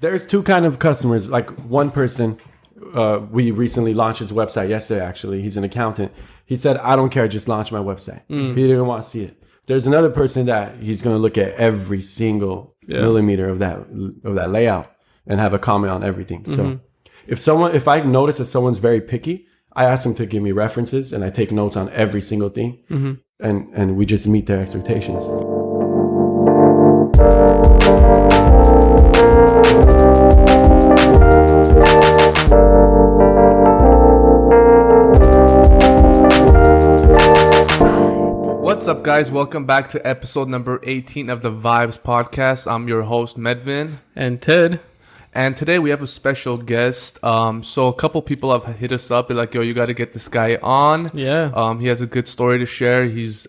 There's two kind of customers. Like one person, we recently launched his website yesterday, actually. He's an accountant. He said, I don't care, just launch my website. He didn't even want to see it. There's another person that he's going to look at every single millimeter of that layout and have a comment on everything. So if I notice that someone's very picky, I ask them to give me references and I take notes on every single thing. And we just meet their expectations. What's up, guys? Welcome back to episode number 18 of the Vibes podcast. I'm your host, Medvin. And Ted. And today we have a special guest. So a couple people have hit us up. They're like, yo, you got to get this guy on. Yeah. He has a good story to share. He's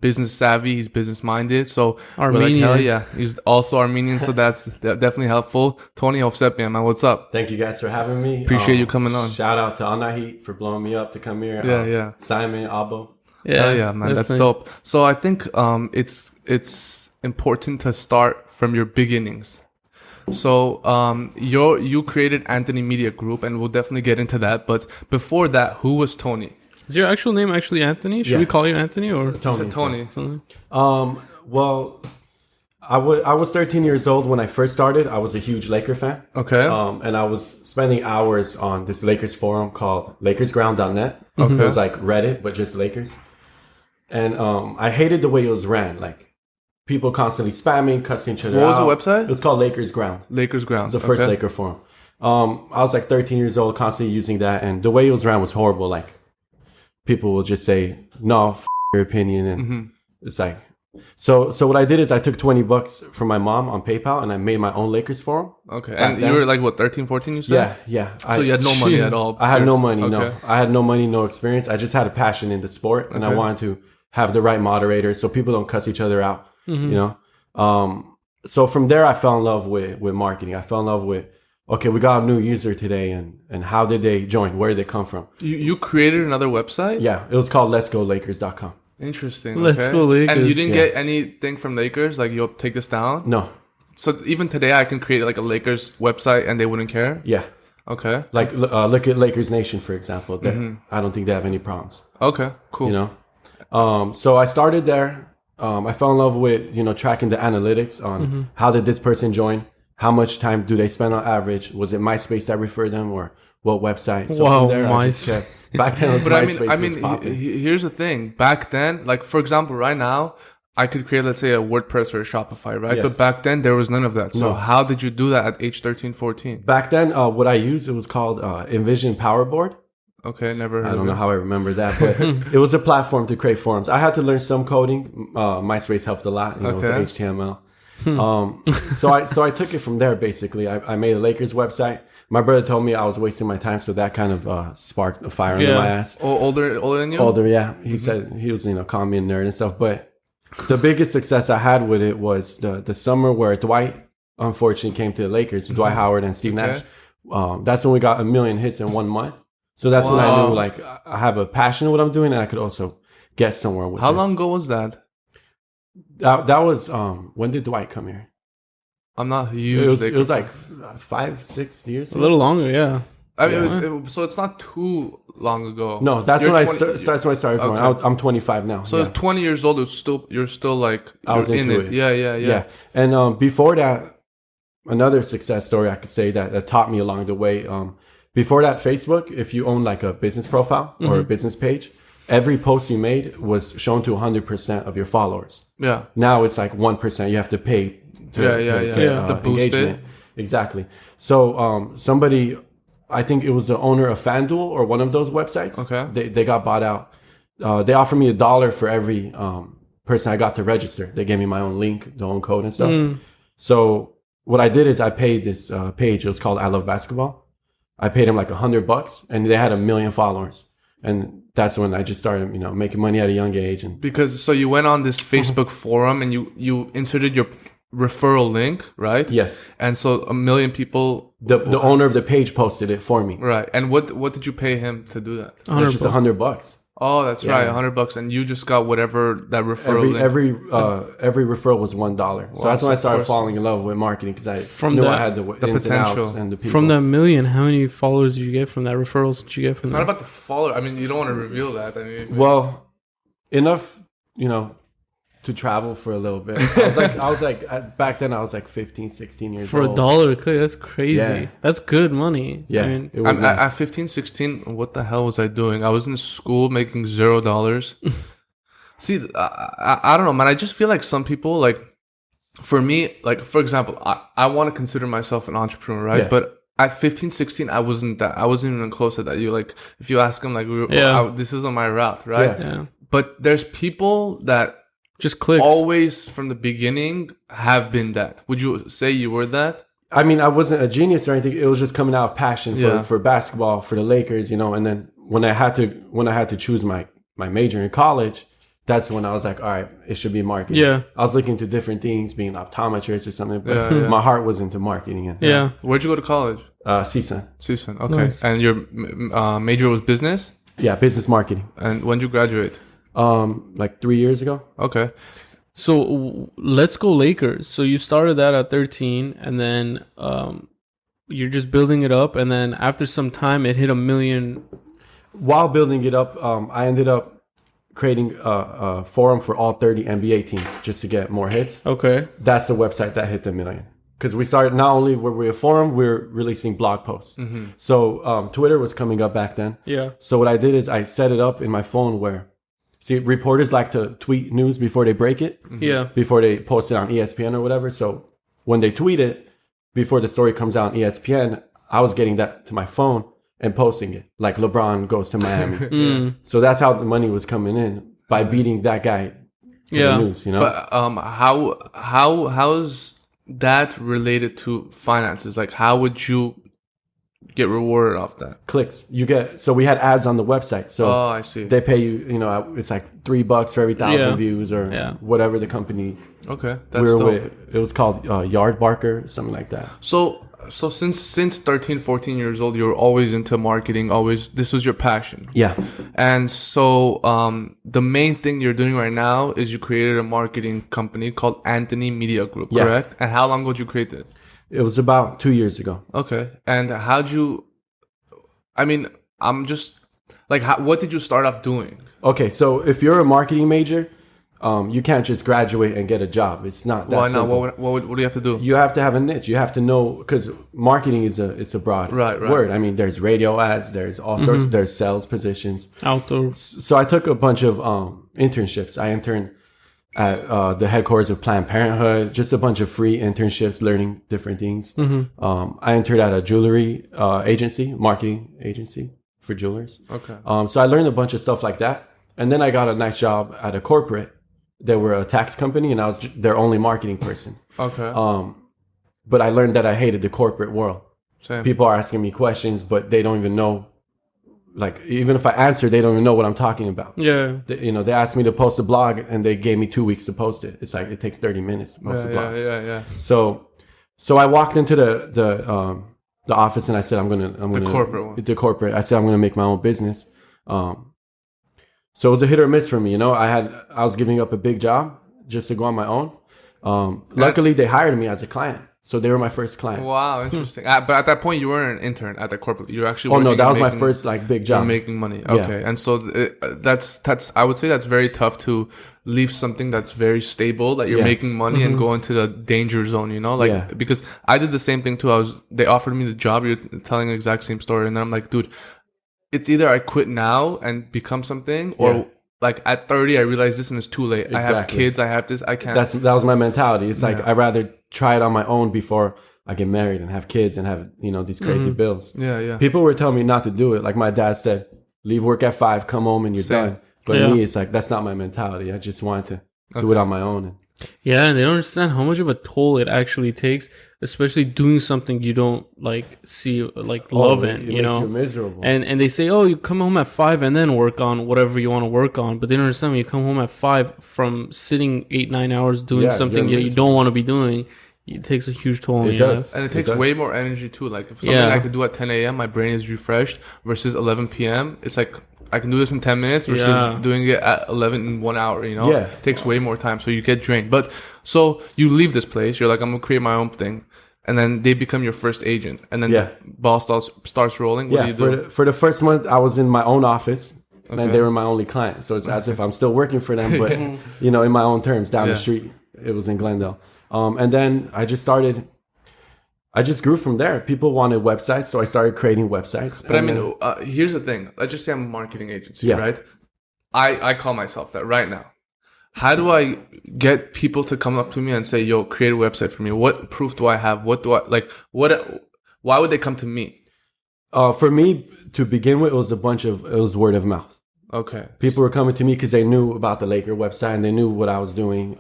business savvy. He's business minded. So Armenian. we're like, hell yeah. He's also Armenian. So that's definitely helpful. Tony Hovsepian, man, what's up? Thank you guys for having me. Appreciate you coming on. Shout out to Anahit for blowing me up to come here. Yeah. Simon, Abo. Yeah, man, that's dope. So I think it's important to start from your beginnings. So you created Anthony Media Group, and we'll definitely get into that. But before that, who was Tony? Is your actual name actually Anthony? Should we call you Anthony or Tony? Tony. Well, I was 13 years old when I first started. I was a huge Laker fan. Okay. And I was spending hours on this Lakers forum called LakersGround.net. Okay. It was like Reddit, but just Lakers. And I hated the way it was ran. Like people constantly spamming, cussing each other out. What was the website? It was called Lakers Ground. Lakers Ground. It was the first Laker forum. I was like 13 years old, constantly using that. And the way it was ran was horrible. Like people will just say, no, your opinion. And it's like, so what I did is I took $20 from my mom on PayPal and I made my own Lakers forum. Okay. And you were like, what, 13, 14 you said? Yeah. So you had no money at all? I had no money, okay. no. I had no money, no experience. I just had a passion in the sport and I wanted to have the right moderator so people don't cuss each other out, you know? So from there, I fell in love with marketing. I fell in love with, okay, we got a new user today and how did they join? Where did they come from? You created another website? Yeah, it was called Let'sGoLakers.com. Interesting. Let's go Lakers. And you didn't get anything from Lakers? Like, you'll take this down? No. So even today, I can create like a Lakers website and they wouldn't care? Yeah. Okay. Like, look at Lakers Nation, for example. I don't think they have any problems. Okay, cool. You know? So I started there. I fell in love with, tracking the analytics on how did this person join? How much time do they spend on average? Was it MySpace that referred them or what website? So wow, from there, MySpace. Back then, it was But MySpace. I mean, here's the thing. Back then, like, for example, right now, I could create, let's say, a WordPress or a Shopify, right? Yes. But back then, there was none of that. So No. how did you do that at age 13, 14? Back then, what I used, it was called Envision Powerboard. Okay, never heard I don't know how I remember that, but it was a platform to create forums. I had to learn some coding. MySpace helped a lot, with the HTML. So I took it from there, basically. I made a Lakers website. My brother told me I was wasting my time, so that kind of sparked a fire under my ass. Older than you? Older, yeah. He said he was, calling me a nerd and stuff. But the biggest success I had with it was the summer where Dwight, unfortunately, came to the Lakers. Dwight Howard and Steve Nash. That's when we got 1 million hits in 1 month. So that's when I knew, like, I have a passion in what I'm doing, and I could also get somewhere with How this. long ago was that? That was when did Dwight come here? I'm not huge. It was like 5-6 years. A little longer, yeah. I mean, so it's not too long ago. No, that's You're when 20 that's when I started going. Okay. I'm 25 now. So 20 years old, you're still like I was you're into in it. it. Yeah. And before that, another success story I could say that taught me along the way. Before that, Facebook, if you own like a business profile or a business page, every post you made was shown to 100% of your followers. Yeah. Now it's like 1%. You have to pay to get, to boost engagement. it. Exactly. So somebody, I think it was the owner of FanDuel or one of those websites. Okay. They got bought out. They offered me $1 for every person I got to register. They gave me my own link, their own code and stuff. So what I did is I paid this page. It was called I Love Basketball. I paid him like $100 and they had 1 million followers. And that's when I just started, making money at a young age. And Because so you went on this Facebook forum and you inserted your referral link, right? yes, And so 1 million people. the owner of the page posted it for me. Right. And what did you pay him to do that? It's just $100. Oh, that's right, $100, and you just got whatever that referral. Every referral was $1. So that's when I started falling in love with marketing because I knew I had the ins and outs and the people. From that million, how many followers did you get from that? Referrals did you get from It's that? not about the follower. I mean, you don't want to reveal that. I mean, well, enough, to travel for a little bit. Back then I was like 15, 16 years for old. For $1 a click, that's crazy. Yeah. That's good money. Yeah, I mean, it was nice. At 15, 16, what the hell was I doing? I was in school making $0. See, I don't know, man. I just feel like some people, like, for me, like, for example, I want to consider myself an entrepreneur, right? Yeah. But at 15, 16, I wasn't even close to that. You, like, if you ask them, like, this isn't my route, right? Yeah. But there's people that just clicks. Always from the beginning have been that. Would you say you were that? I mean, I wasn't a genius or anything. It was just coming out of passion for basketball, for the Lakers, and then when I had to choose my major in college, that's when I was like, all right, it should be marketing. Yeah. I was looking to different things, being an optometrist or something, but my heart was into marketing. And, Where'd you go to college? CSUN. Okay. Nice. And your major was business? Yeah, business marketing. And when did you graduate? Like 3 years ago. Okay. So let's go Lakers. So you started that at 13, and then you're just building it up, and then after some time, it hit 1 million. While building it up, I ended up creating a forum for all 30 NBA teams just to get more hits. Okay. That's the website that hit the 1 million. Because we started, not only were we a forum, we're releasing blog posts. Mm-hmm. So Twitter was coming up back then. Yeah. So what I did is I set it up in my phone where, see, reporters like to tweet news before they break it. Mm-hmm. Yeah. Before they post it on ESPN or whatever. So when they tweet it, before the story comes out on ESPN, I was getting that to my phone and posting it. Like LeBron goes to Miami. So that's how the money was coming in, by beating that guy to the news, But how's that related to finances? Like, how would you get rewarded off that? Clicks. So we had ads on the website. So I see. they pay you, it's like $3 for every 1,000 views or whatever the company that's we were dope. with. It was called Yard Barker, something like that. So since 13, 14 years old, you were always into marketing. This was your passion. Yeah. And so the main thing you're doing right now is you created a marketing company called Anthony Media Group, correct? And how long ago did you create this? It was about 2 years ago. Okay. And I'm just like, what did you start off doing? Okay, so if you're a marketing major, you can't just graduate and get a job. It's not that simple. What do you have to do? You have to have a niche. You have to know, because marketing is a broad word. I mean, there's radio ads, there's all sorts, there's sales positions. Outdoor. So I took a bunch of internships. I interned at the headquarters of Planned Parenthood, just a bunch of free internships, learning different things. I interned at a jewelry marketing agency for jewelers. Okay. So I learned a bunch of stuff like that. And then I got a nice job at a corporate. They were a tax company, and I was their only marketing person. Okay. But I learned that I hated the corporate world. Same. People are asking me questions, but they don't even know. Like, even if I answer, they don't even know what I'm talking about. Yeah. They asked me to post a blog, and they gave me 2 weeks to post it. It's like it takes 30 minutes to post a blog. Yeah. So I walked into the office, and I said, I'm gonna the corporate one. The corporate. I said I'm gonna make my own business. So it was a hit or miss for me. I was giving up a big job just to go on my own. Luckily, they hired me as a client. So they were my first client. Wow, interesting. But at that point, you weren't an intern at the corporate. You were actually working. Oh, no, that was my first big job. You're making money. Okay. Yeah. And so that's I would say that's very tough to leave something that's very stable, that you're making money and go into the danger zone, because I did the same thing too. They offered me the job. You're telling the exact same story. And then I'm like, dude, it's either I quit now and become something, or like at 30, I realize this and it's too late. Exactly. I have kids. I have this. I can't. That was my mentality. It's like, I'd rather try it on my own before I get married and have kids and have, these crazy bills. Yeah. People were telling me not to do it. Like my dad said, leave work at 5, come home and you're done. But me, it's like, that's not my mentality. I just wanted to do it on my own. Yeah, and they don't understand how much of a toll it actually takes, especially doing something you don't love in, It makes you miserable. And they say, oh, you come home at 5 and then work on whatever you want to work on. But they don't understand when you come home at 5 from sitting 8-9 hours doing something you don't want to be doing. It takes a huge toll on you. And it takes way more energy too. Like if something I could do at 10 a.m., my brain is refreshed, versus 11 p.m. It's like I can do this in 10 minutes versus doing it at 11 in 1 hour, you know? Yeah. It takes way more time, so you get drained. But so you leave this place, you're like, I'm gonna create my own thing, and then they become your first agent, and then the ball starts rolling. What do you do? For the first month, I was in my own office, and they were my only client. So it's as if I'm still working for them, but you know, in my own terms, down the street. It was in Glendale, and then I just grew from there. People wanted websites, so I started creating websites. But I mean, here's the thing. Let's just say I'm a marketing agency, right? I call myself that right now. How do I get people to come up to me and say, "Yo, create a website for me"? What proof do I have? What do I like? Why would they come to me? For me, to begin with, it was word of mouth. Okay. People were coming to me because they knew about the Laker website and they knew what I was doing.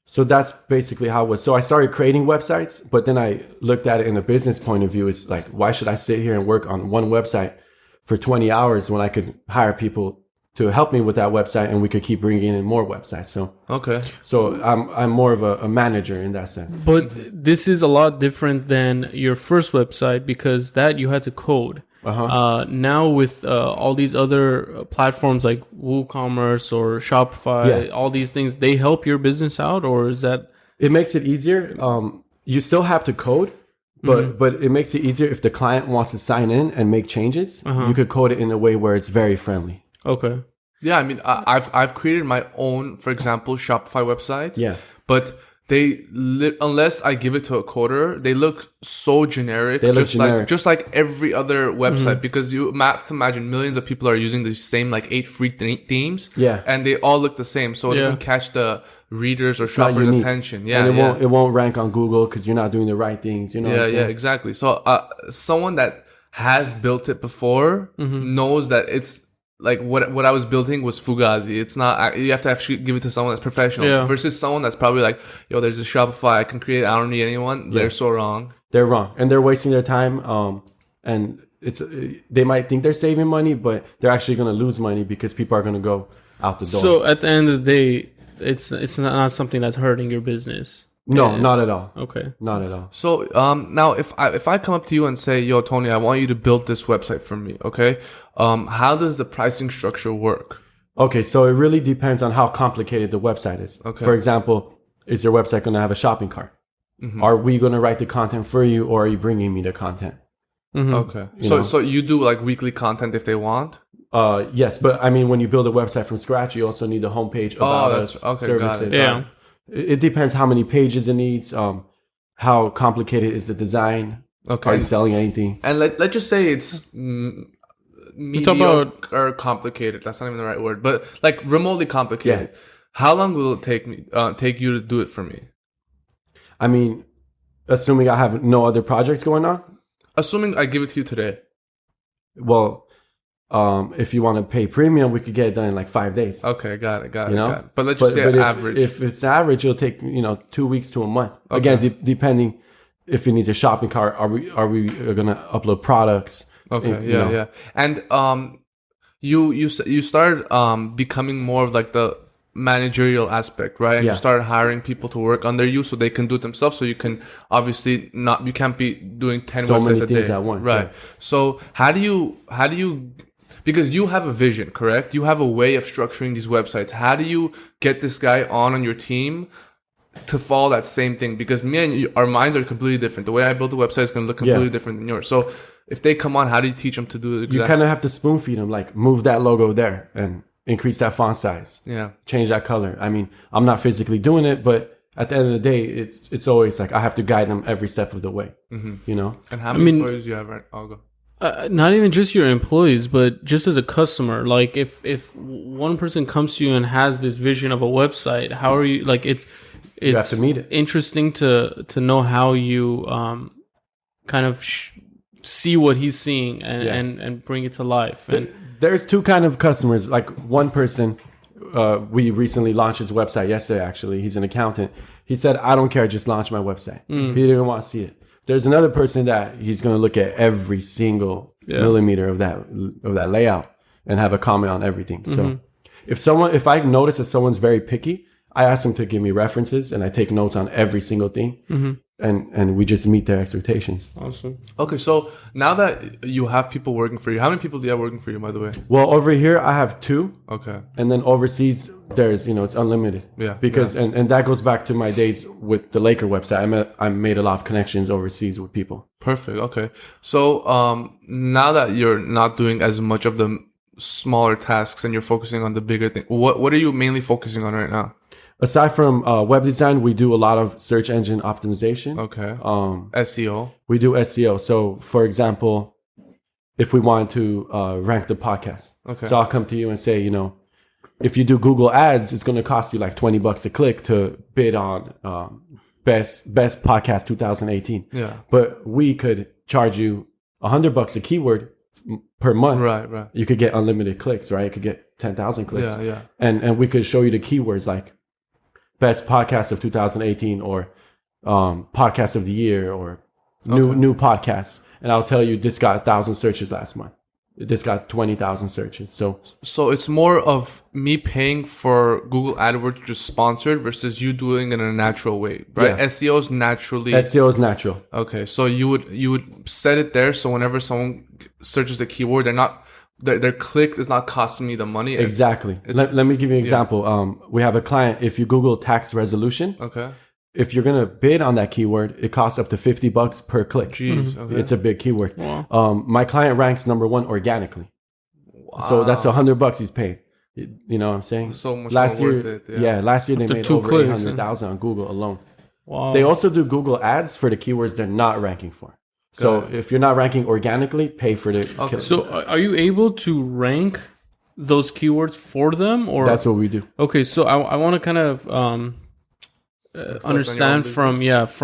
So that's basically how it was. So I started creating websites, but then I looked at it in a business point of view. It's like, why should I sit here and work on one website for 20 hours when I could hire people to help me with that website and we could keep bringing in more websites? So I'm more of a manager in that sense. But this is a lot different than your first website because that you had to code. Now with all these other platforms like WooCommerce or Shopify, all these things, they help your business out, or is that? It makes it easier. You still have to code, but it makes it easier if the client wants to sign in and make changes. You could code it in a way where it's very friendly. Okay. Yeah, I mean, I've created my own, for example, Shopify websites. Yeah. But unless I give it to a coder, they look so generic. They look generic. Just like every other website, because you have to imagine millions of people are using the same like 8 free themes. Yeah. And they all look the same, so it doesn't catch the readers or shoppers' attention. Yeah. And it won't rank on Google because you're not doing the right things. You know. Yeah, exactly. So someone that has built it before knows that it's. Like what I was building was Fugazi. It's not. You have to actually give it to someone that's professional versus someone that's probably like, yo, there's a Shopify I can create. I don't need anyone. They're so wrong. They're wrong, and they're wasting their time. And they might think they're saving money, but they're actually going to lose money because people are going to go out the door. So at the end of the day, it's not something that's hurting your business. No, not at all. Okay, not at all. So now if I come up to you and say, yo, Tony, I want you to build this website for me, okay? How does the pricing structure work? Okay, so it really depends on how complicated the website is. Okay. For example, is your website going to have a shopping cart? Are we going to write the content for you, or are you bringing me the content? Okay. So you do like weekly content if they want? Yes, but I mean, when you build a website from scratch, you also need the homepage about us, services. Got it. Yeah. It depends how many pages it needs, how complicated is the design. Okay. Are you selling anything? And let's just say it's mediocre or complicated. That's not even the right word, but like remotely complicated. Yeah. How long will it take you to do it for me? I mean, assuming I have no other projects going on. Assuming I give it to you today. Well, if you want to pay premium, we could get it done in like 5 days. Okay, got it. You know? But let's just say average. If it's average, it'll take 2 weeks to a month. Okay. Again, depending if it needs a shopping cart. Are we gonna upload products? Okay, yeah. And you started becoming more of like the managerial aspect, right? And you started hiring people to work under you so they can do it themselves. So you can obviously you can't be doing 10 websites a day at once, right? So how do you because you have a vision, correct? You have a way of structuring these websites. How do you get this guy on your team to follow that same thing? Because me and you, our minds are completely different. The way I build a website is going to look completely different than yours. So if they come on, how do you teach them to do it exactly? You kind of have to spoon feed them, like move that logo there and increase that font size. Yeah. Change that color. I mean, I'm not physically doing it, but at the end of the day, it's always like I have to guide them every step of the way. You know? And how many employees do you have? Right? I'll go. Not even just your employees, but just as a customer. Like if one person comes to you and has this vision of a website, how are you like it's you have to meet it. Interesting to know how you kind of see what he's seeing and bring it to life. And there's two kind of customers. Like one person, we recently launched his website yesterday. Actually, he's an accountant. He said, "I don't care, just launch my website." He didn't even want to see it. There's another person that he's going to look at every single millimeter of that layout and have a comment on everything. So if I notice that someone's very picky, I ask them to give me references and I take notes on every single thing. and we just meet their expectations. Awesome. Okay, so now that you have people working for you, how many people do you have working for you, by the way? Well, over here I have 2. Okay. And then overseas, there's, it's unlimited. Yeah. Because, and that goes back to my days with the Laker website. I made a lot of connections overseas with people. Perfect. Okay. So now that you're not doing as much of the smaller tasks and you're focusing on the bigger thing, what are you mainly focusing on right now? Aside from web design, we do a lot of search engine optimization. Okay. SEO. We do SEO. So, for example, if we want to rank the podcast, so I'll come to you and say, if you do Google Ads, it's going to cost you like $20 a click to bid on best podcast 2018. Yeah. But we could charge you $100 a keyword per month. Right. You could get unlimited clicks, right? You could get 10,000 clicks. Yeah. And we could show you the keywords like best podcast of 2018 or podcast of the year or new podcasts. And I'll tell you, this got 1,000 searches last month. This got 20,000 searches. So it's more of me paying for Google AdWords just sponsored versus you doing it in a natural way, right? Yeah. SEO is natural. Okay, so you would set it there so whenever someone searches the keyword, their click is not costing me the money. Exactly. Let me give you an example. We have a client. If you Google tax resolution, if you're gonna bid on that keyword, it costs up to $50 per click. Jeez, okay. It's a big keyword. Wow. My client ranks number 1 organically. Wow. So that's $100 he's paid. You know what I'm saying? So much last more year, worth it. Last year they made over clicks, 800,000 on Google alone. Wow. They also do Google Ads for the keywords they're not ranking for. So if you're not ranking organically, pay for the. Okay. So are you able to rank those keywords for them, or that's what we do? Okay. So I want to kind of understand from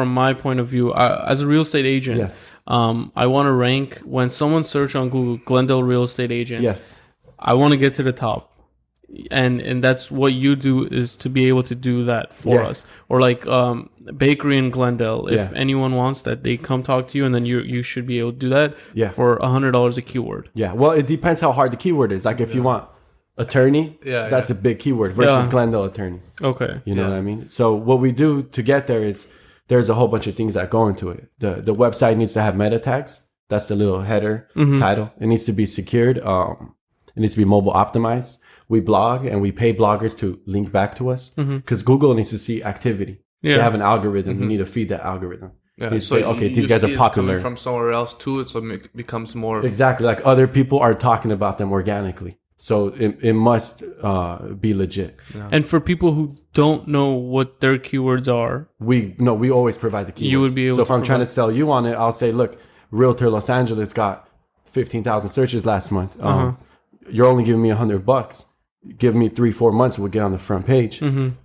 my point of view as a real estate agent. Yes. I want to rank when someone search on Google Glendale real estate agent. Yes. I want to get to the top. And that's what you do, is to be able to do that for us. Or like bakery in Glendale, if anyone wants that, they come talk to you, and then you should be able to do that for $100 a keyword. Yeah. Well, it depends how hard the keyword is. Like if you want attorney, that's a big keyword versus Glendale attorney. Okay. You know what I mean? So what we do to get there is there's a whole bunch of things that go into it. The website needs to have meta tags. That's the little header title. It needs to be secured. It needs to be mobile optimized. We blog and we pay bloggers to link back to us because Google needs to see activity. They have an algorithm. You need to feed that algorithm. Yeah. You So say, okay, these guys are popular. Coming from somewhere else to it, so it becomes more exactly like other people are talking about them organically. So it must be legit. Yeah. And for people who don't know what their keywords are, we always provide the keywords. You would be able so if I'm trying to sell you on it, I'll say, look, Realtor Los Angeles got 15,000 searches last month. You're only giving me $100. Give me 3-4 months, we'll get on the front page. Then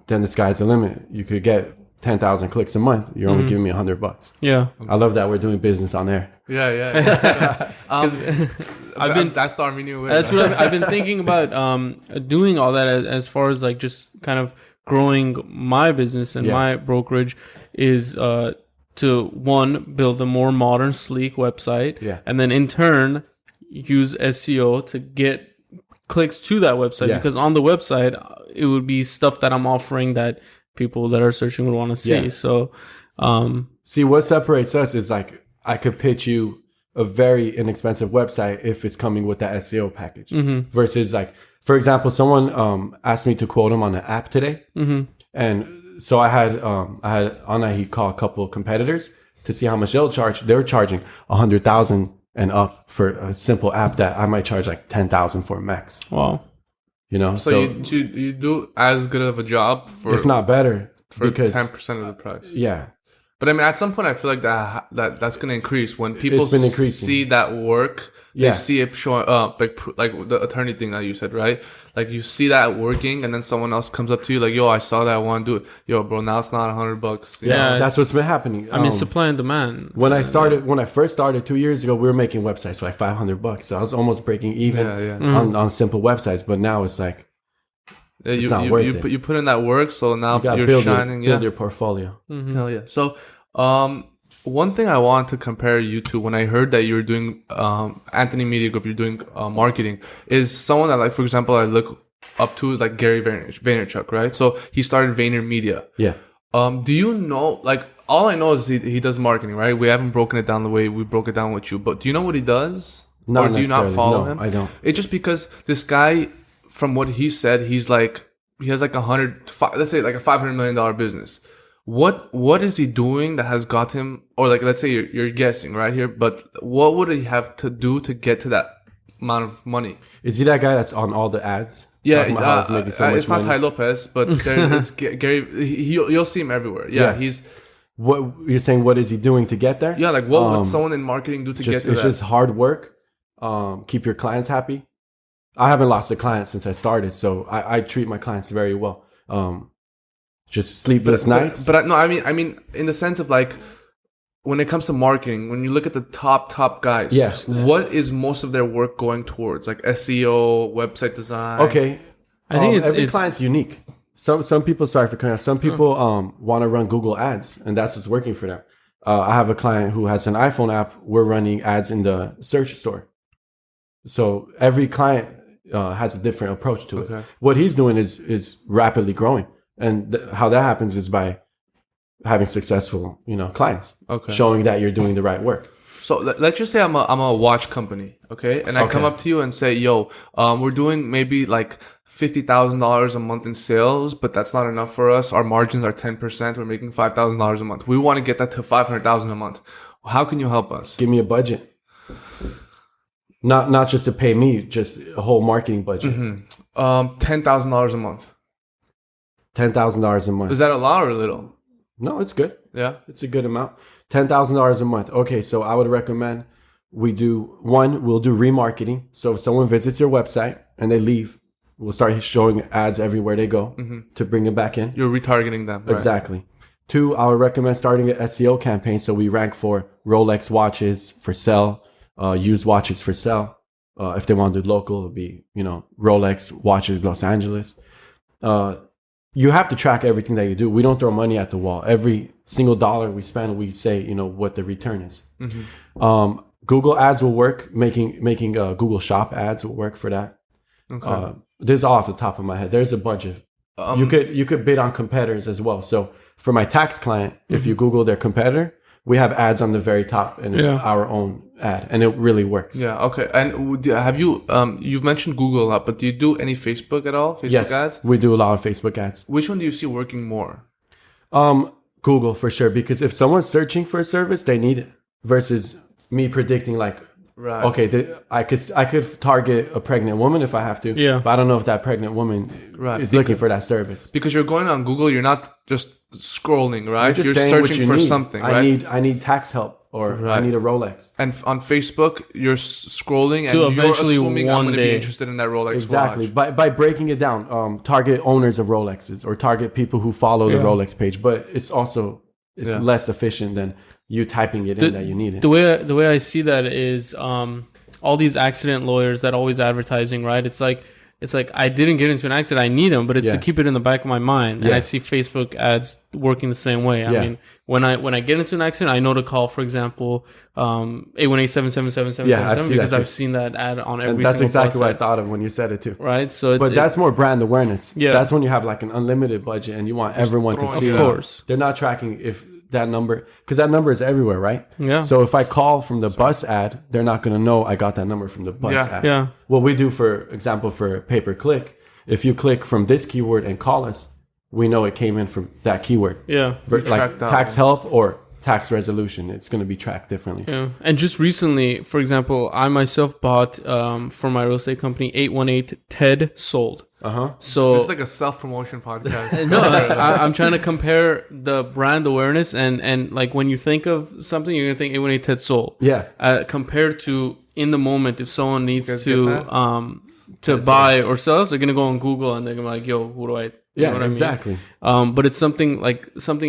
the sky's the limit. You could get 10,000 clicks a month. You're only giving me $100. Yeah. I love that we're doing business on there. Yeah. That's the Armenian way. That's what I've been thinking about doing all that as far as like just kind of growing my business and my brokerage is to one, build a more modern, sleek website, and then in turn use SEO to get clicks to that website, because on the website it would be stuff that I'm offering that people that are searching would want to see. So see, what separates us is like I could pitch you a very inexpensive website if it's coming with that SEO package versus like, for example, someone asked me to quote them on an app today, and so I had Anahi call a couple of competitors to see how much they'll charge. They were charging 100,000 and up for a simple app that I might charge like 10,000 for max. Wow. You know, so you do as good of a job for, if not better, for because 10% of the price. Yeah. But I mean, at some point, I feel like that's going to increase when people see that work. They see it showing up, like the attorney thing that you said, right? Like you see that working, and then someone else comes up to you like, "Yo, I saw that. I want to do it." Yo, bro, now it's not $100. Yeah, that's what's been happening. I mean, supply and demand. When I first started 2 years ago, we were making websites for like $500. So I was almost breaking even on simple websites. But now it's like it's not worth it. You put in that work, so now you're shining. Build your portfolio. Hell yeah. So, one thing I want to compare you to when I heard that you're doing Anthony Media Group, you're doing marketing, is someone that, like, for example, I look up to, like Gary Vaynerchuk, right? So he started Vayner Media. Yeah. Do you know, like, all I know is he does marketing, right? We haven't broken it down the way we broke it down with you. But do you know what he does? Not or do you not necessarily. follow No, him? I don't. It's just because this guy, from what he said, he has like let's say like a $500 million business. What is he doing that has got him, or like let's say you're guessing right here, but what would he have to do to get to that amount of money? Is he that guy that's on all the ads? Yeah, Talking about how he's making so much it's not money? Ty Lopez, but there is Gary. You'll see him everywhere. Yeah, he's What you're saying? What is he doing to get there? like what would someone in marketing do to get to It's that? just hard work. Keep your clients happy. I haven't lost a client since I started, so I treat my clients very well. Just sleepless nights. But I mean, in the sense of like, when it comes to marketing, when you look at the top guys, Yes. what is most of their work going towards? Like SEO, website design. Okay, I think every it's client's unique. Some people, sorry for cutting off. Some people want to run Google ads, and that's what's working for them. I have a client who has an iPhone app. We're running ads in the search store. So every client has a different approach to it. What he's doing is rapidly growing, and how that happens is by having successful, clients, showing that you're doing the right work. So let's just say I'm a watch company, okay, and I come up to you and say, "Yo, we're doing maybe like $50,000 a month in sales, but that's not enough for us. Our margins are 10%. We're making $5,000 a month. We want to get that to $500,000 a month. How can you help us? Give me a budget, not just to pay me, just a whole marketing budget. $10,000 a month. $10,000 a month. Is that a lot or a little? No, it's good. Yeah, it's a good amount. $10,000 a month. Okay, so I would recommend we'll do remarketing. So if someone visits your website and they leave, we'll start showing ads everywhere they go to bring them back in. You're retargeting them. Right? Exactly. 2, I would recommend starting an SEO campaign so we rank for Rolex watches for sale, used watches for sale. If they want to do local, it'll be, Rolex watches Los Angeles. You have to track everything that you do. We don't throw money at the wall. Every single dollar we spend, we say, what the return is. Google ads will work. Making Google Shop ads will work for that. Okay. There's all off the top of my head. There's a bunch of you could bid on competitors as well. So for my tax client, if you Google their competitor, we have ads on the very top, and it's our own ad, and it really works. Yeah. Okay. And have you you've mentioned Google a lot, but do you do any Facebook at all? Facebook ads? We do a lot of Facebook ads. Which one do you see working more? Google for sure, because if someone's searching for a service, they need it. Versus me predicting like, right, okay, I could target a pregnant woman if I have to. Yeah. But I don't know if that pregnant woman is looking for that service. Because you're going on Google, you're not just scrolling, right? You're searching for need. something, right? I need tax help, or I need a Rolex. And on Facebook, you're scrolling and you're assuming I'm going to be interested in that Rolex Exactly. watch. By breaking it down, target owners of Rolexes or target people who follow the Rolex page. But it's also less efficient than you typing it in that you need it. The way I see that is all these accident lawyers that always advertising, right? It's like I didn't get into an accident, I need them, but it's to keep it in the back of my mind. And I see Facebook ads working the same way. I mean, when I get into an accident, I know to call, for example, 818-777-7777 because I've seen that ad on every. And that's single exactly what I ad. thought of when you said it too. Right. So, but that's more brand awareness. Yeah. That's when you have like an unlimited budget and you want everyone to see it. Of course, they're not tracking if that number, because that number is everywhere, right? Yeah. So if I call from the bus ad, they're not going to know I got that number from the bus ad. Yeah. What we do, for example, for pay-per-click, if you click from this keyword and call us, we know it came in from that keyword. Yeah. Like tax help or tax resolution, it's going to be tracked differently. Yeah. And just recently, for example, I myself bought for my real estate company 818 TED sold. So it's like a self-promotion podcast. No, I'm trying to compare the brand awareness and like when you think of something, you're gonna think 818 TED sold. Yeah. Compared to in the moment, if someone needs to buy or sell, they're gonna go on Google and they're gonna be like, "Yo, who do I?" You know what exactly. I mean? But it's something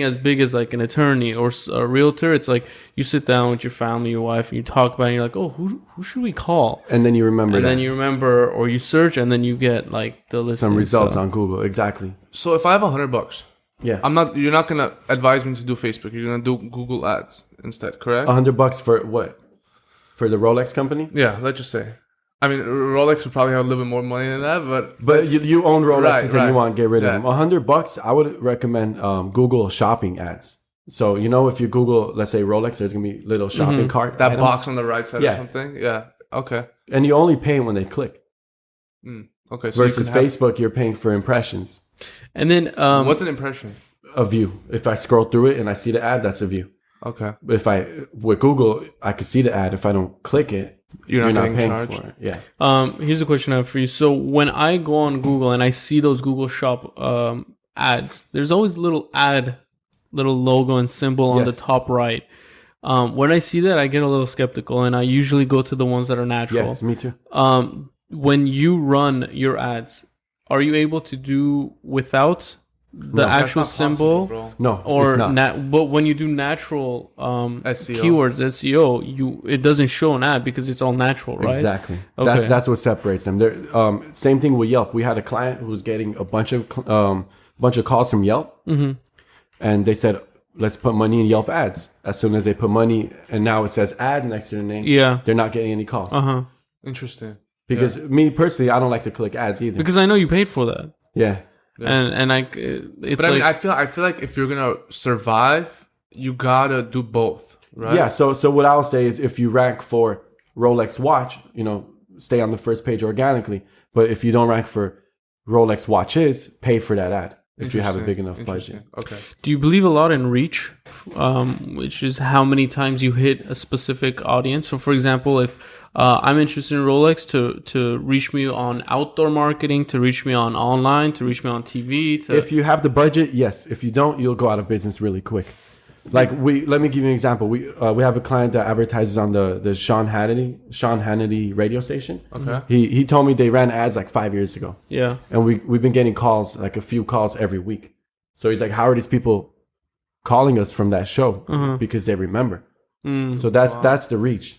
as big as like an attorney or a realtor. It's like you sit down with your family, your wife, and you talk about it and you're like, oh, who should we call? And then you remember then you remember, or you search and then you get like the list. Some results on Google. Exactly. So if I have $100, yeah, you're not going to advise me to do Facebook. You're going to do Google ads instead, correct? $100 for what? For the Rolex company? Yeah, let's just say. I mean, Rolex would probably have a little bit more money than that, but you own Rolexes and you want to get rid of them. $100, I would recommend Google shopping ads. So, if you Google, let's say Rolex, there's going to be little shopping cart. That items. box on the right side or something? Yeah. Okay. And you only pay when they click. Okay. So versus Facebook, you're paying for impressions. And then... what's an impression? A view. If I scroll through it and I see the ad, that's a view. Okay. With Google, I can see the ad. If I don't click it, you're not paying charged for it. Yeah. Here's a question I have for you. So when I go on Google and I see those Google Shop ads, there's always a little logo and symbol on the top right. When I see that, I get a little skeptical, and I usually go to the ones that are natural. Yes, me too. When you run your ads, are you able to do without the actual symbol? Possible, no, or it's not. But when you do natural SEO. keywords, SEO, it doesn't show an ad because it's all natural, right? Exactly. Okay. That's what separates them. Same thing with Yelp. We had a client who was getting a bunch of calls from Yelp, and they said, let's put money in Yelp ads. As soon as they put money, and now it says ad next to their name, they're not getting any calls. Interesting. Because me personally, I don't like to click ads either. Because I know you paid for that. Yeah. And it's but I feel like if you're gonna survive, you gotta do both, right? Yeah. So what I'll say is, if you rank for Rolex watch, stay on the first page organically. But if you don't rank for Rolex watches, pay for that ad if you have a big enough budget. Okay. Do you believe a lot in reach, which is how many times you hit a specific audience? So, for example, if I'm interested in Rolex, to reach me on outdoor marketing, to reach me on online, to reach me on TV. If you have the budget, yes. If you don't, you'll go out of business really quick. Like let me give you an example. We have a client that advertises on the Sean Hannity radio station. Okay. He told me they ran ads like 5 years ago. Yeah. And we've been getting calls, like a few calls every week. So he's like, how are these people calling us from that show? Because they remember. So that's the reach.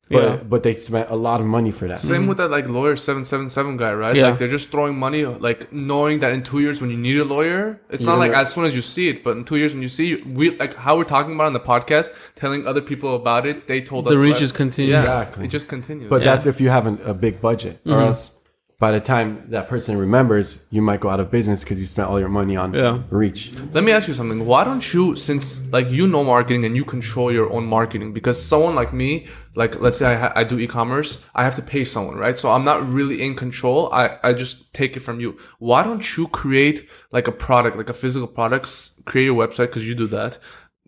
But they spent a lot of money for that. Same with that lawyer 777 guy, right? Yeah. Like they're just throwing money, like knowing that in 2 years when you need a lawyer, it's not like as soon as you see it, but in 2 years when you see it, like how we're talking about on the podcast, telling other people about it, they told us the reach is continuing. Yeah, Exactly. it just continues. But that's if you have a big budget, or else by the time that person remembers, you might go out of business because you spent all your money on reach. Let me ask you something. Why don't you, since marketing and you control your own marketing, because someone like me, like let's say I do e-commerce, I have to pay someone, right? So I'm not really in control. I just take it from you. Why don't you create like a product, like a physical product, create your website, because you do that,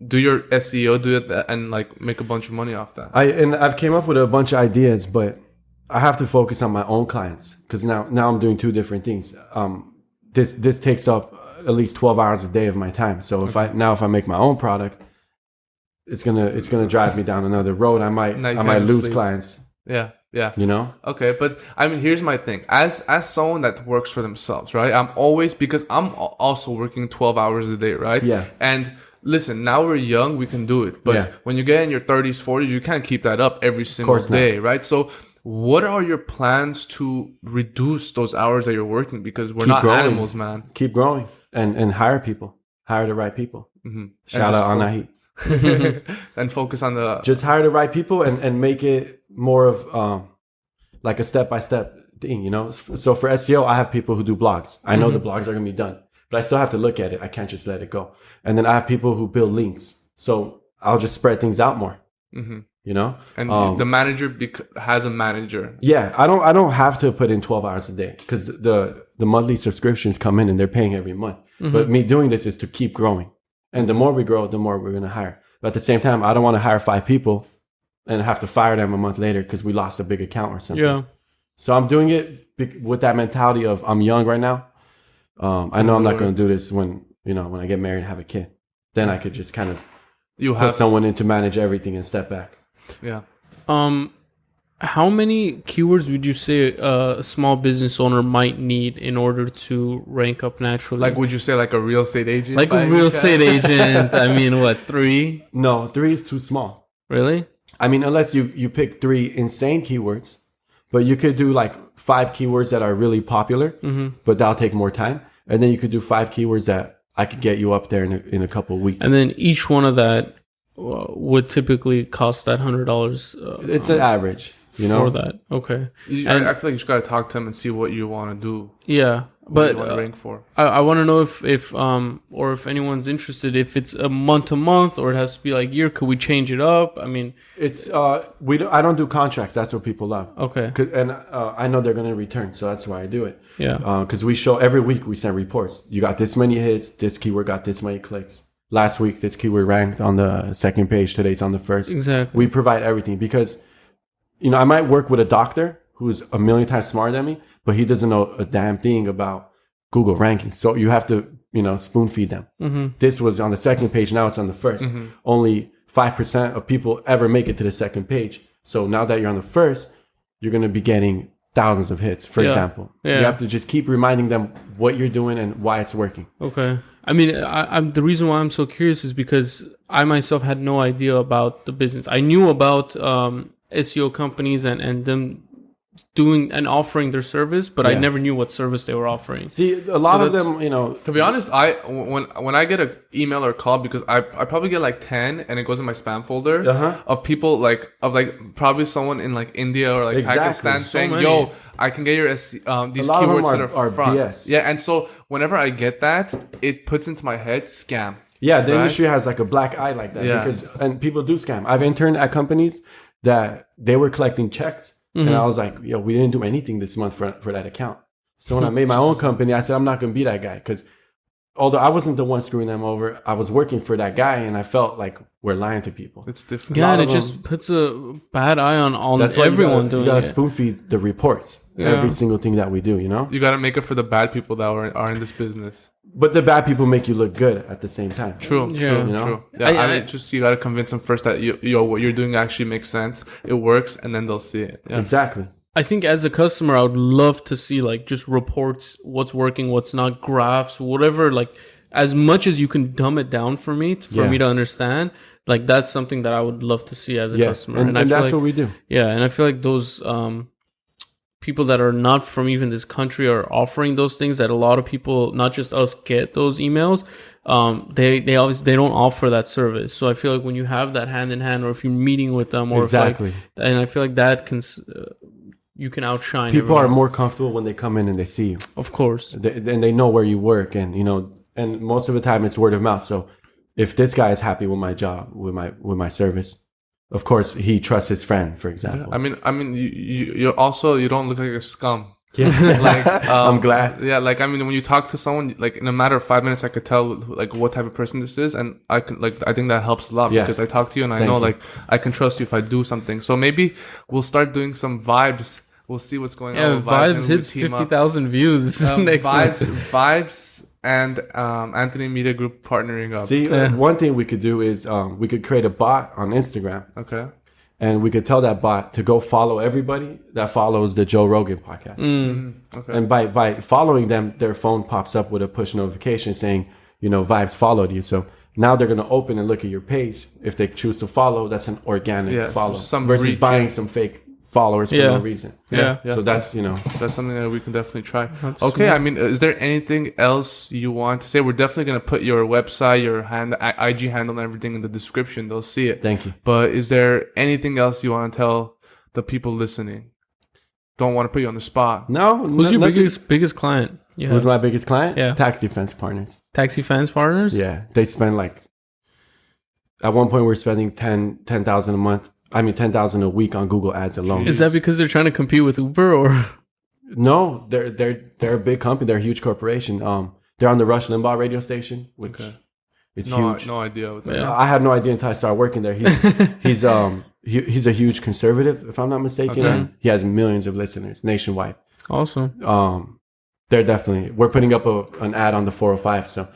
do your SEO, do it, and like make a bunch of money off that? I've came up with a bunch of ideas, but I have to focus on my own clients, because now I'm doing two different things. This takes up at least 12 hours a day of my time. So if I make my own product, it's gonna drive me down another road. I might lose clients. Yeah. Okay, but I mean, here's my thing. As someone that works for themselves, right? Because I'm also working 12 hours a day, right? Yeah. And listen, now we're young, we can do it. But when you get in your 30s, 40s, you can't keep that up every single day, right? So what are your plans to reduce those hours that you're working? Because we're not animals, man. Keep growing and hire people. Hire the right people. Shout out Anahi. And focus on just hire the right people and make it more of like a step-by-step thing, So for SEO, I have people who do blogs. I know the blogs are going to be done, but I still have to look at it. I can't just let it go. And then I have people who build links. So I'll just spread things out more. And the manager has a manager. Yeah, I don't have to put in 12 hours a day, because the monthly subscriptions come in and they're paying every month. But me doing this is to keep growing. And the more we grow, the more we're going to hire. But at the same time, I don't want to hire 5 people and have to fire them a month later because we lost a big account or something. Yeah. So I'm doing it with that mentality of I'm young right now. I know I'm not going to do this when I get married and have a kid. Then I could just kind of put someone in to manage everything and step back. Yeah. How many keywords would you say a small business owner might need in order to rank up naturally? Like, would you say like a real estate agent? Like a real estate agent, I mean, what, 3? No, 3 is too small. Really? I mean, unless you pick 3 insane keywords, but you could do like 5 keywords that are really popular, but that'll take more time. And then you could do 5 keywords that I could get you up there in a couple of weeks. And then each one of that would typically cost that $100. It's an average. For that. Okay. I feel like you just got to talk to them and see what you want to do. Yeah. what you want to rank for. I want to know if anyone's interested, if it's a month to month or it has to be like year. Could we change it up? I mean, it's I don't do contracts. That's what people love. Okay. And I know they're gonna return, so that's why I do it. Yeah. Because we show every week, we send reports. You got this many hits. This keyword got this many clicks. Last week, this keyword ranked on the second page. Today, it's on the first. Exactly. We provide everything because, I might work with a doctor who's a million times smarter than me, but he doesn't know a damn thing about Google rankings. So you have to, spoon feed them. Mm-hmm. This was on the second page. Now it's on the 1st. Mm-hmm. Only 5% of people ever make it to the second page. So now that you're on the first, you're going to be getting thousands of hits, for example. Yeah. You have to just keep reminding them what you're doing and why it's working. Okay. I mean, I'm the reason why I'm so curious is because I myself had no idea about the business. I knew about SEO companies and them doing and offering their service, but I never knew what service they were offering. See, a lot of them, To be honest, when I get an email or call, because I probably get like 10 and it goes in my spam folder of people probably someone in like India or like Pakistan saying, yo, I can get your these keywords that are front. BS. Yeah, and so whenever I get that, it puts into my head scam. Yeah, the industry has like a black eye like that and people do scam. I've interned at companies that they were collecting checks. Mm-hmm. And I was like, we didn't do anything this month for that account. So when I made my own company, I said, I'm not going to be that guy. Because although I wasn't the one screwing them over, I was working for that guy. And I felt like we're lying to people. It's different. Yeah, and it just puts a bad eye on everyone doing it. You got to spoon feed the reports. Every single thing that we do, You got to make it for the bad people that are in this business. But the bad people make you look good at the same time. True. Yeah, you got to convince them first that what you're doing actually makes sense. It works, and then they'll see it. Yeah. Exactly. I think as a customer, I would love to see like just reports, what's working, what's not, graphs, whatever. Like as much as you can dumb it down for me me to understand. Like that's something that I would love to see as a customer, and that's what we do. Yeah, and I feel like those people that are not from even this country are offering those things that a lot of people, not just us, get those emails. They don't offer that service. So I feel like when you have that hand in hand, or if you're meeting with them, or and I feel like that can you can outshine. People are more comfortable when they come in and they see you. Of course, and they know where you work, and and most of the time it's word of mouth. So if this guy is happy with my job, with my service, of course he trusts his friend, for example. I mean, you don't look like a scum. Yeah, I'm glad. Yeah, when you talk to someone, like in a matter of 5 minutes, I could tell like what type of person this is, and I think that helps a lot because I talk to you and I know like I can trust you if I do something. So maybe we'll start doing some vibes. We'll see what's going on. Yeah, vibes hits 50,000 views next month. Vibes. And Anthony Media Group partnering up. See, one thing we could do is we could create a bot on Instagram. Okay. And we could tell that bot to go follow everybody that follows the Joe Rogan podcast. Okay. And by following them, their phone pops up with a push notification saying, Vibes followed you. So now they're going to open and look at your page. If they choose to follow, that's an organic follow. Versus buying some fake followers for no reason. Yeah. So that's that's something that we can definitely try. That's okay. Smart. I mean, is there anything else you want to say? We're definitely going to put your website, your IG handle, and everything in the description. They'll see it. Thank you. But is there anything else you want to tell the people listening? Don't want to put you on the spot. No. Who's your biggest client? Who's my biggest client? Yeah. Taxi Fence Partners. Taxi Fence Partners? Yeah. They spend at one point we were spending $10,000 a month. I mean, $10,000 a week on Google Ads alone. Is that because they're trying to compete with Uber, or? No, they're a big company. They're a huge corporation. They're on the Rush Limbaugh radio station, which is huge. No idea what that is. I had no idea until I started working there. He's a huge conservative, if I'm not mistaken. And he has millions of listeners nationwide. Awesome. We're putting up an ad on the 405. So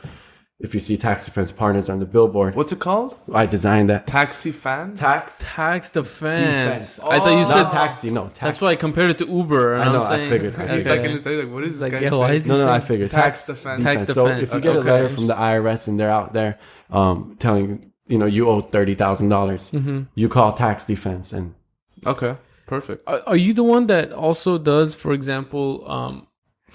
if you see Taxi Fence Partners on the billboard. What's it called? I designed that. Taxi Fans? Tax Defense. I thought you said taxi. No, taxi. That's why I compared it to Uber. And I know, I figured. I was going to say, what is this guy saying? No, I figured. Tax Defense. Tax Defense. So if you get a letter from the IRS and they're out there telling you owe $30,000, you call Tax Defense. Okay, perfect. Are you the one that also does, for example...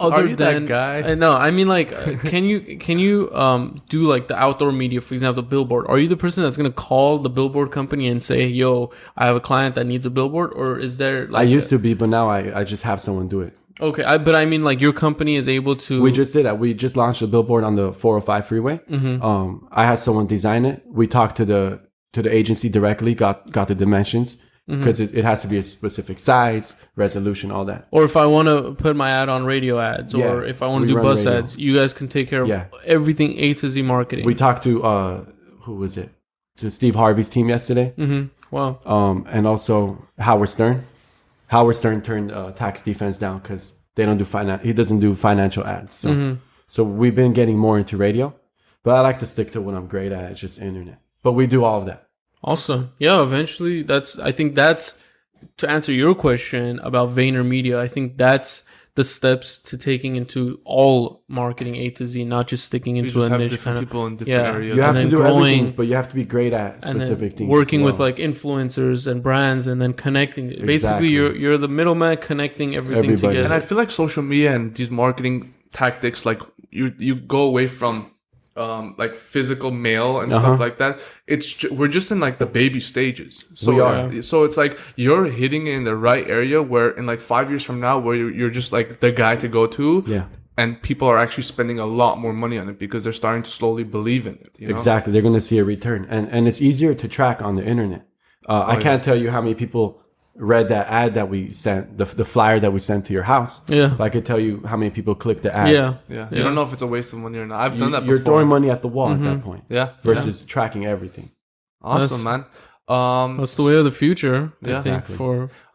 Are you that guy? No, I mean can you do like the outdoor media, for example, the billboard? Are you the person that's gonna call the billboard company and say, "Yo, I have a client that needs a billboard," or is there? I used to be, but now I just have someone do it. Okay, but I mean, like, your company is able to. We just did that. We just launched a billboard on the 405 freeway. I had someone design it. We talked to the agency directly, got the dimensions, because it has to be a specific size, resolution, all that. Or if I want to put my ad on radio ads, or if I want to do bus ads, you guys can take care of everything A to Z marketing. We talked to who was it? To Steve Harvey's team yesterday. Wow. And also Howard Stern. Howard Stern turned tax defense down because they don't do he doesn't do financial ads. So we've been getting more into radio, but I like to stick to what I'm great at. It's just internet. But we do all of that. Awesome. Yeah, eventually I think that's to answer your question about VaynerMedia. I think that's the steps to taking into all marketing A to Z, not just sticking into a niche kind of people in different areas. You have to do everything, but you have to be great at specific things. Working with like influencers and brands, and then connecting. Exactly. Basically, you're the middleman connecting everything together. And I feel like social media and these marketing tactics, like you go away from like physical mail and stuff like that. We're just in like the baby stages. So it's like you're hitting in the right area where in like 5 years from now, where you're just like the guy to go to. Yeah. And people are actually spending a lot more money on it because they're starting to slowly believe in it. You know? Exactly. They're going to see a return. And it's easier to track on the internet. I can't tell you how many people read that ad that we sent, the flyer that we sent to your house. Yeah. But I could tell you how many people clicked the ad. Yeah. You don't know if it's a waste of money or not. I've done that before. You're throwing money at the wall at that point. Yeah. Versus tracking everything. Awesome, man. That's the way of the future, I think.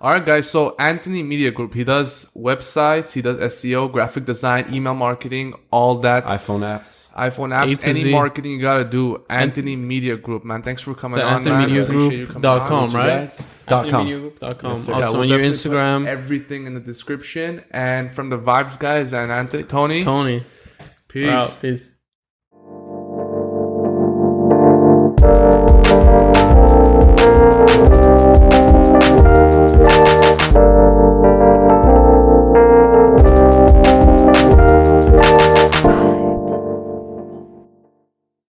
All right, guys. So Anthony Media Group, he does websites, he does SEO, graphic design, email marketing, all that. iPhone apps, any marketing you gotta do. Anthony Media Group, man. Thanks for coming on, man. AnthonyMediaGroup.com, right? AnthonyMediaGroup.com. Yes, also on your Instagram. Everything in the description. And from the Vibes guys and Anthony, Tony. Peace.